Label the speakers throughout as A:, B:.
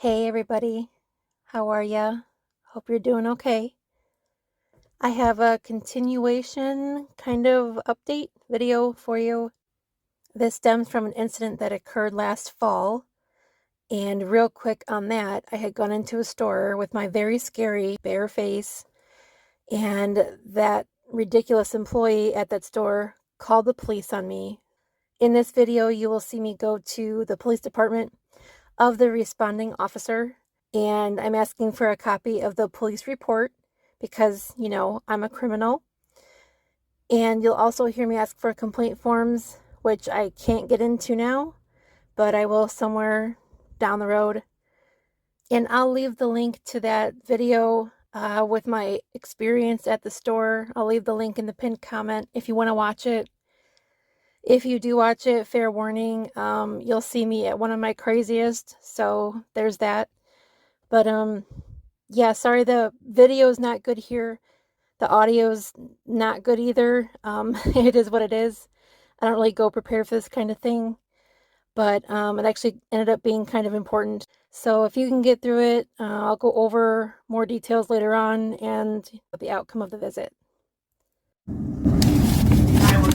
A: Hey everybody, how are ya? Hope you're doing okay. I have a continuation kind of update video for you. This stems from an incident that occurred last fall. And real quick on that, I had gone into a store with my very scary bare face, and that ridiculous employee at that store called the police on me. In this video, you will see me go to the police department of the responding officer, and I'm asking for a copy of the police report because, I'm a criminal. And you'll also hear me ask for complaint forms, which I can't get into now, but I will somewhere down the road. And I'll leave the link to that video with my experience at the store. I'll leave the link in the pinned comment if you want to watch it. If you do watch it, fair warning, you'll see me at one of my craziest, so there's that. But yeah, sorry the video's not good here. The audio's not good either. It is what it is. I don't really go prepared for this kind of thing, but it actually ended up being kind of important. So if you can get through it, I'll go over more details later on and the outcome of the visit.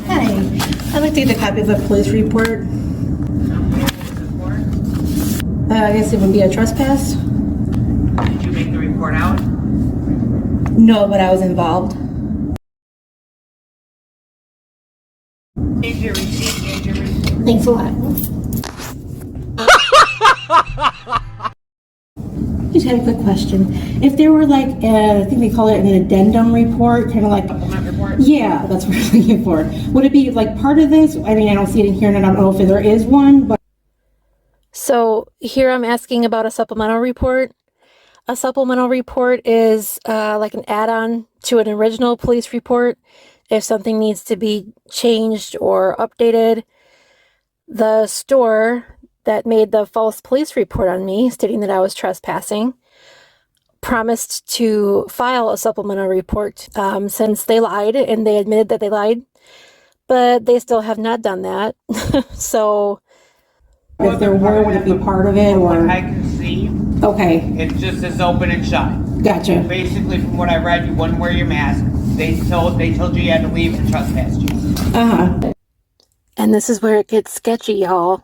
B: Hi, I'd like to get a copy of the police report. I guess it would be a trespass.
C: Did you make the report out?
B: No, but I was involved.
C: Here's your receipt, here's your receipt.
B: Thanks a lot. Just had a quick question. If there were I think they call it an addendum report, kind of like...
C: Supplement report?
B: Yeah, that's what I'm looking for. Would it be part of this? I mean, I don't see it in here and I don't know if there is one, but...
A: So here I'm asking about a supplemental report. A supplemental report is like an add-on to an original police report. If something needs to be changed or updated, the store that made the false police report on me, stating that I was trespassing, promised to file a supplemental report since they lied, and they admitted that they lied, but they still have not done that. So
B: if there were, would it be part of it, or?
C: What I can see,
B: Okay,
C: it just is open and shut.
B: gotcha.
C: Basically, from what I read, you wouldn't wear your mask. They told you had to leave and trespassed you.
B: Uh-huh.
A: And this is where it gets sketchy, y'all.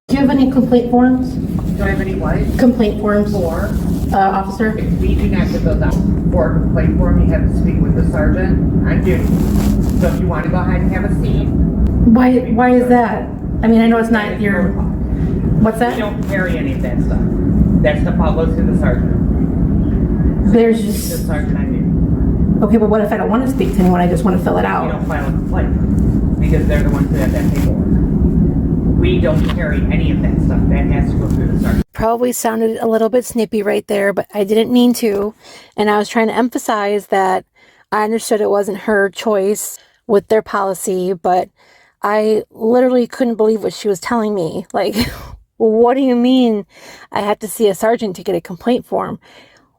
B: Do you have any complaint forms?
C: Do I have any what?
B: Complaint forms?
C: For?
B: Officer?
C: We do not give those out. For a complaint form, you have to speak with the sergeant on duty. So if you want to go ahead and have a seat.
B: Why is that? I mean, I know it's not your... What's
C: We
B: that?
C: don't carry any of that stuff. That stuff all goes to the sergeant.
B: There's
C: The
B: just...
C: sergeant on duty.
B: Okay, but what if I don't want to speak to anyone? I just want to fill it
C: We
B: out.
C: don't file a complaint because they're the ones that have that paperwork. We don't carry any of that stuff. That has to go through the sergeant.
A: Probably sounded a little bit snippy right there, but I didn't mean to. And I was trying to emphasize that I understood it wasn't her choice with their policy, but I literally couldn't believe what she was telling me. Like, what do you mean I had to see a sergeant to get a complaint form?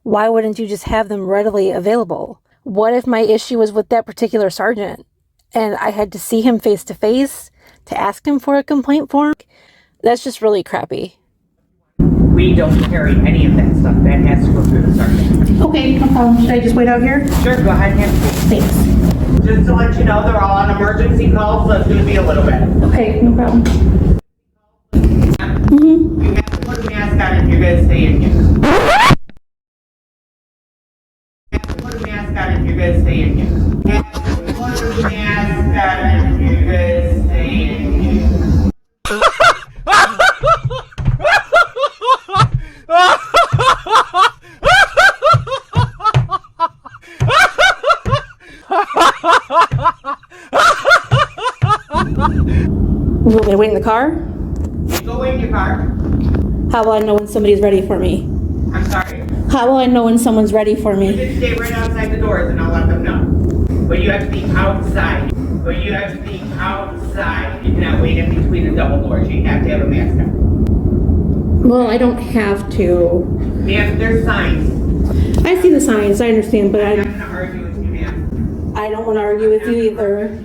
A: Why wouldn't you just have them readily available? What if my issue was with that particular sergeant and I had to see him face to face to ask him for a complaint form? That's just really crappy.
C: We don't carry any of that stuff. That has to go through the sergeant.
B: Okay, no problem. Should I just wait out here?
C: Sure, go ahead and have a seat.
B: Thanks.
C: Just to let you know, they're all on emergency calls, so it's going to be a little bit.
B: Okay, no problem. Mm-hmm.
C: You have to put a mask on if you're going to stay in here. You have to put a mask on if you're going to stay in here. You have to put a mask on if you're going to stay in here.
B: You want me to wait in the car?
C: You go in your car.
B: How will I know when somebody's ready for me?
C: I'm sorry.
B: How will I know when someone's ready for
C: You
B: me?
C: can stay right outside the doors and I'll let them know. But you have to be outside. You cannot wait in between the double doors. You have to have a mask on.
B: Well, I don't have to.
C: Ma'am, there's signs.
B: I see the signs, I understand, but
C: I'm not going to argue with you, ma'am.
B: I don't want to argue with you either.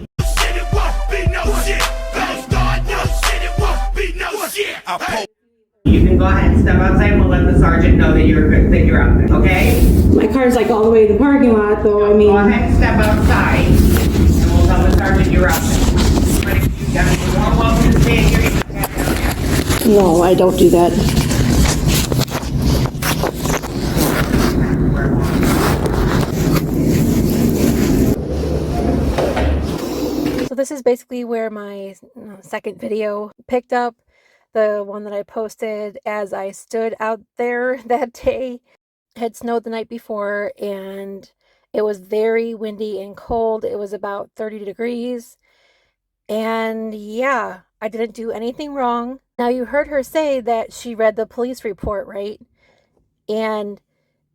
C: You You can go ahead and step outside. We'll let the sergeant know that you're good, that you're out there, okay?
B: My car's like all the way to the parking lot, though, I mean.
C: Go ahead and step outside, and we'll tell the sergeant you're out there. But if you're more welcome to stay here, you can have it down there.
B: No, I don't do that.
A: So this is basically where my second video picked up, the one that I posted as I stood out there that day. It had snowed the night before and it was very windy and cold. It was about 30 degrees. And yeah, I didn't do anything wrong. Now you heard her say that she read the police report, right? And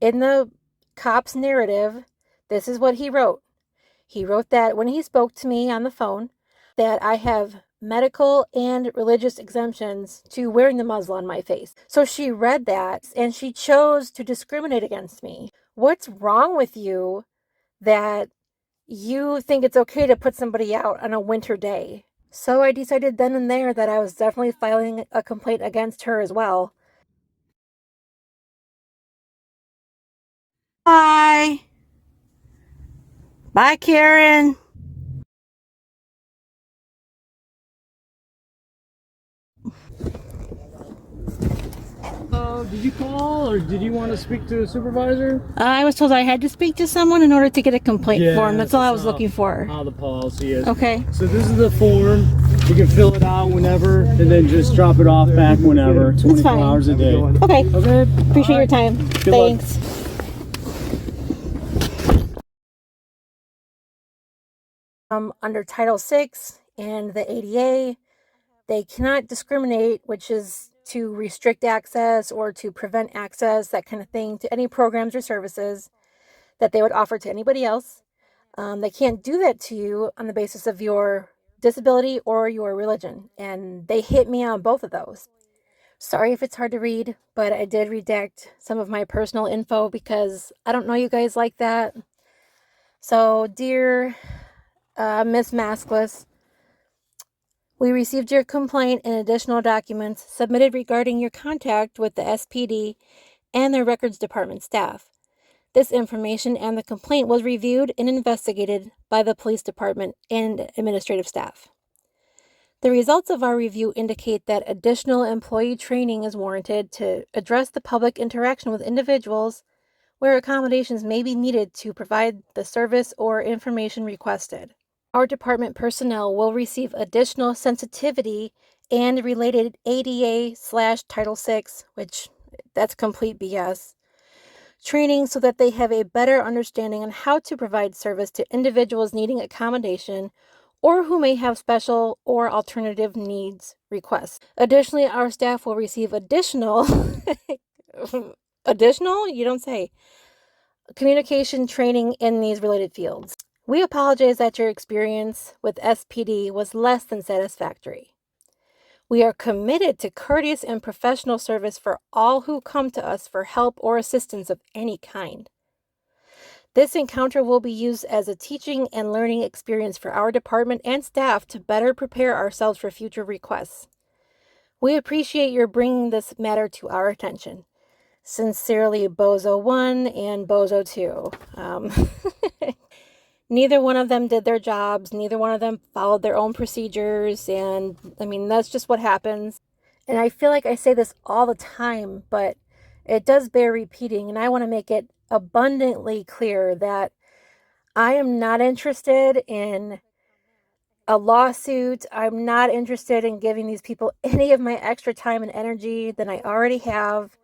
A: in the cop's narrative, this is what he wrote. He wrote that when he spoke to me on the phone, that I have medical and religious exemptions to wearing the muzzle on my face. So she read that and she chose to discriminate against me. What's wrong with you that you think it's okay to put somebody out on a winter day? So I decided then and there that I was definitely filing a complaint against her as well. Bye. Bye, Karen.
D: Did you call or did you want to speak to a supervisor?
B: I was told I had to speak to someone in order to get a complaint form. That's all I was looking for.
D: How the policy is.
B: Okay.
D: So this is the form. You can fill it out whenever and then just drop it off back whenever. 24
B: fine.
D: hours a day.
B: Okay.
D: Okay.
B: Appreciate your time.
D: Good luck.
B: Thanks.
A: Under Title VI and the ADA, they cannot discriminate, which is to restrict access or to prevent access, that kind of thing, to any programs or services that they would offer to anybody else. They can't do that to you on the basis of your disability or your religion, and they hit me on both of those. Sorry if it's hard to read, but I did redact some of my personal info because I don't know you guys like that. So, dear Miss Maskless, we received your complaint and additional documents submitted regarding your contact with the SPD and their records department staff. This information and the complaint was reviewed and investigated by the police department and administrative staff. The results of our review indicate that additional employee training is warranted to address the public interaction with individuals where accommodations may be needed to provide the service or information requested. Our department personnel will receive additional sensitivity and related ADA/Title VI, which that's complete BS, training so that they have a better understanding on how to provide service to individuals needing accommodation or who may have special or alternative needs requests. Additionally, our staff will receive additional you don't say, communication training in these related fields. We apologize that your experience with SPD was less than satisfactory. We are committed to courteous and professional service for all who come to us for help or assistance of any kind. This encounter will be used as a teaching and learning experience for our department and staff to better prepare ourselves for future requests. We appreciate your bringing this matter to our attention. Sincerely, Bozo 1 and Bozo 2. Neither one of them did their jobs. Neither one of them followed their own procedures. And I mean, that's just what happens. And I feel like I say this all the time, but it does bear repeating. And I want to make it abundantly clear that I am not interested in a lawsuit. I'm not interested in giving these people any of my extra time and energy than I already have.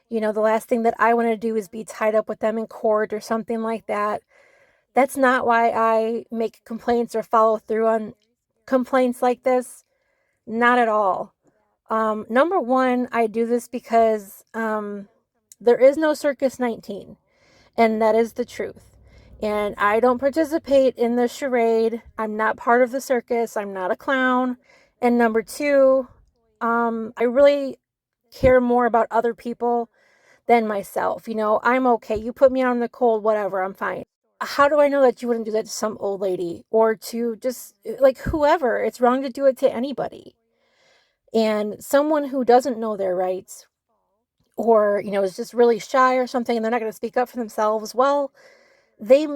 A: You know, the last thing that I want to do is be tied up with them in court or something like that. That's not why I make complaints or follow through on complaints like this. Not at all. Number one, I do this because there is no Circus 19, and that is the truth. And I don't participate in the charade. I'm not part of the circus. I'm not a clown. And number two, I really care more about other people than myself. You know, I'm okay. You put me out in the cold, whatever, I'm fine. How do I know that you wouldn't do that to some old lady or to just like whoever? It's wrong to do it to anybody. And someone who doesn't know their rights or, is just really shy or something and they're not going to speak up for themselves, well, they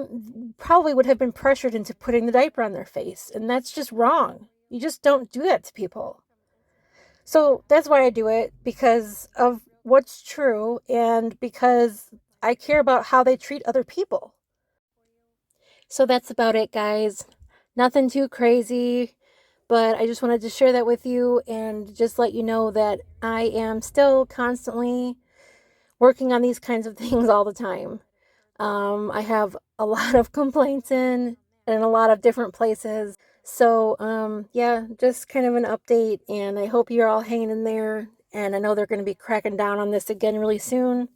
A: probably would have been pressured into putting the diaper on their face. And that's just wrong. You just don't do that to people. So that's why I do it, because of what's true and because I care about how they treat other people. So that's about it, guys. Nothing too crazy, but I just wanted to share that with you and just let you know that I am still constantly working on these kinds of things all the time. I have a lot of complaints in a lot of different places. So, yeah, just kind of an update, and I hope you're all hanging in there. And I know they're going to be cracking down on this again really soon.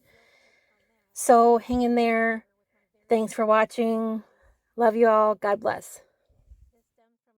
A: So hang in there. Thanks for watching. Love you all. God bless.